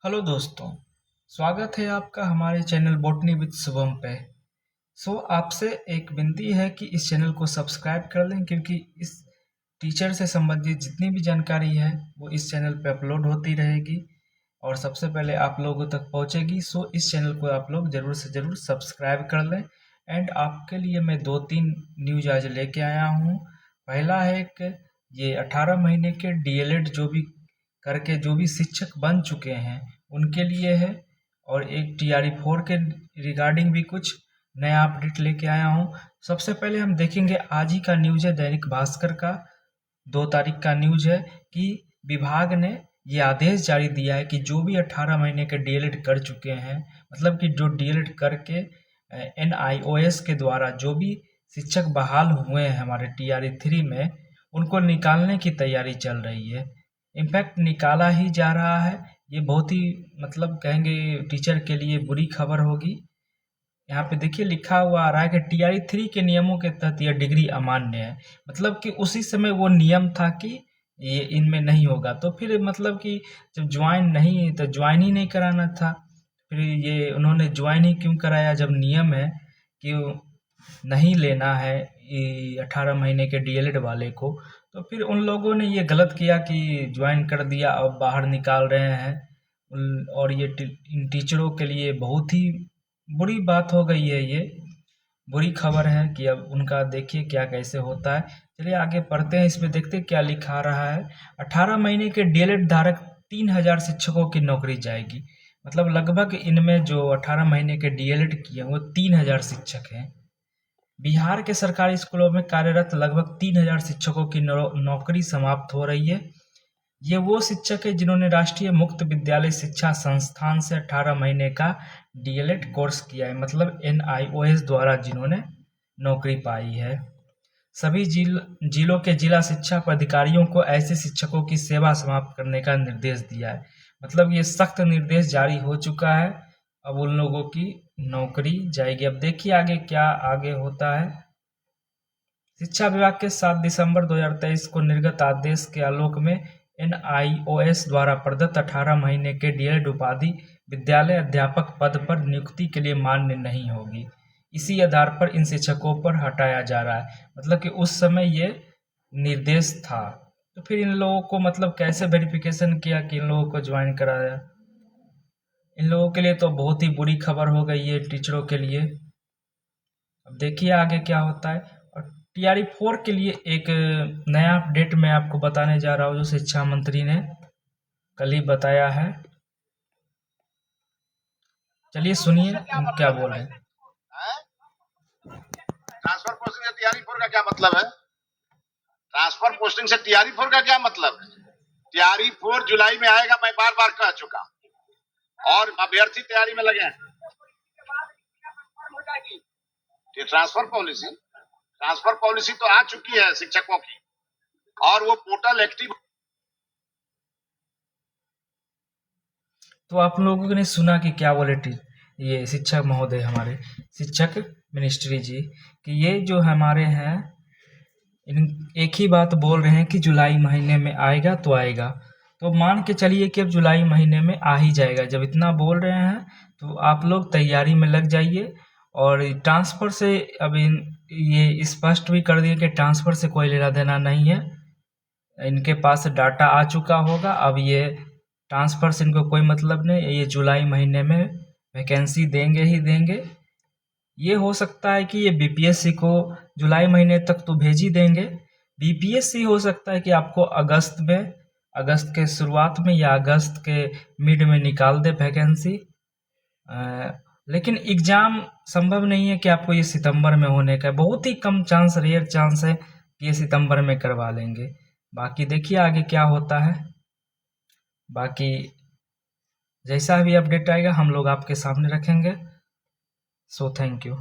Hello दोस्तों, स्वागत है आपका हमारे चैनल बॉटनी विद शुभम पे। आपसे एक विनती है कि इस चैनल को सब्सक्राइब कर लें, क्योंकि इस टीचर से संबंधित जितनी भी जानकारी है वो इस चैनल पे अपलोड होती रहेगी और सबसे पहले आप लोगों तक पहुंचेगी। इस चैनल को आप लोग ज़रूर से ज़रूर सब्सक्राइब कर लें। एंड आपके लिए मैं 2-3 न्यूज आज लेके आया हूँ। पहला है कि ये 18 महीने के डीएलएड जो भी शिक्षक बन चुके हैं उनके लिए है, और एक टीआरई 4 के रिगार्डिंग भी कुछ नया अपडेट लेके आया हूँ। सबसे पहले हम देखेंगे, आज ही का न्यूज है दैनिक भास्कर का 2 तारीख का न्यूज है कि विभाग ने ये आदेश जारी दिया है कि जो भी 18 महीने के डीएलएड कर चुके हैं, मतलब कि जो डीएलएड करके एनआईओएस के द्वारा जो भी शिक्षक बहाल हुए हैं हमारे टीआरई 3 में, उनको निकालने की तैयारी चल रही है। इनफैक्ट निकाला ही जा रहा है। ये बहुत ही मतलब कहेंगे टीचर के लिए बुरी खबर होगी। यहाँ पे देखिए लिखा हुआ आ रहा है कि टीआरई 3 के नियमों के तहत यह डिग्री अमान्य है। मतलब कि उसी समय वो नियम था कि ये इनमें नहीं होगा, तो फिर मतलब कि जब ज्वाइन ही नहीं कराना था। फिर ये उन्होंने ज्वाइन ही क्यों कराया जब नियम है कि नहीं लेना है 18 महीने के डीएलएड वाले को। तो फिर उन लोगों ने ये गलत किया कि ज्वाइन कर दिया, अब बाहर निकाल रहे हैं। और ये इन टीचरों के लिए बहुत ही बुरी बात हो गई है। ये बुरी खबर है कि अब उनका देखिए क्या कैसे होता है। चलिए आगे पढ़ते हैं, इसमें देखते हैं क्या लिखा रहा है। 18 महीने के डीएलएड धारक 3000 शिक्षकों की नौकरी जाएगी। मतलब लगभग इनमें जो 18 महीने के डीएलएड किए हैं वो 3000 शिक्षक हैं। बिहार के सरकारी स्कूलों में कार्यरत लगभग 3000 शिक्षकों की नौकरी समाप्त हो रही है। ये वो शिक्षक है जिन्होंने राष्ट्रीय मुक्त विद्यालय शिक्षा संस्थान से 18 महीने का डीएलएड कोर्स किया है, मतलब एनआईओएस द्वारा जिन्होंने नौकरी पाई है। सभी जिलों के जिला शिक्षा पदाधिकारियों को ऐसे शिक्षकों की सेवा समाप्त करने का निर्देश दिया है। मतलब ये सख्त निर्देश जारी हो चुका है, अब उन लोगों की नौकरी जाएगी। अब देखिए आगे क्या आगे होता है। शिक्षा विभाग के 7 दिसंबर 2023 को निर्गत आदेश के आलोक में एनआईओएस द्वारा प्रदत्त 18 महीने के डीएलएड उपाधि विद्यालय अध्यापक पद पर नियुक्ति के लिए मान्य नहीं होगी। इसी आधार पर इन शिक्षकों पर हटाया जा रहा है। मतलब कि उस समय ये निर्देश था, तो फिर इन लोगों को मतलब कैसे वेरिफिकेशन किया कि इन लोगों को ज्वाइन कराया। इन लोगों के लिए तो बहुत ही बुरी खबर हो गई है टीचरों के लिए। अब देखिए आगे क्या होता है। और टीआरई 4 के लिए एक नया अपडेट मैं आपको बताने जा रहा हूँ, जो शिक्षा मंत्री ने कल ही बताया है। चलिए सुनिए क्या बोल रहे हैं। ट्रांसफर पोस्टिंग से टीआरई 4 का क्या मतलब है? ट्रांसफर पोस्टिंग से टीआरई 4 का क्या मतलब है? टीआरई 4 जुलाई में आएगा, मैं बार बार कह चुका, और अभ्यर्थी तैयारी में लगे हैं। ट्रांसफर पॉलिसी तो आ चुकी है शिक्षकों की, और वो पोर्टल एक्टिव। तो आप लोगों ने सुना कि क्या बोले ये शिक्षक महोदय, हमारे शिक्षक मिनिस्ट्री जी, कि ये जो हमारे हैं एक ही बात बोल रहे हैं कि जुलाई महीने में आएगा तो आएगा। तो मान के चलिए कि अब जुलाई महीने में आ ही जाएगा। जब इतना बोल रहे हैं तो आप लोग तैयारी में लग जाइए। और ट्रांसफ़र से अब ये स्पष्ट भी कर दिए कि ट्रांसफ़र से कोई लेना देना नहीं है। इनके पास डाटा आ चुका होगा, अब ये ट्रांसफ़र से इनको कोई मतलब नहीं। ये जुलाई महीने में वैकेंसी देंगे ही देंगे। ये हो सकता है कि ये बीपीएससी को जुलाई महीने तक तो भेज ही देंगे। बीपीएससी हो सकता है कि आपको अगस्त के शुरुआत में या अगस्त के मिड में निकाल दे वैकेंसी। लेकिन एग्ज़ाम संभव नहीं है कि आपको ये सितंबर में होने का। बहुत ही कम चांस, रेयर चांस है कि ये सितंबर में करवा लेंगे। बाकी देखिए आगे क्या होता है। बाकी जैसा भी अपडेट आएगा हम लोग आपके सामने रखेंगे। So thank you.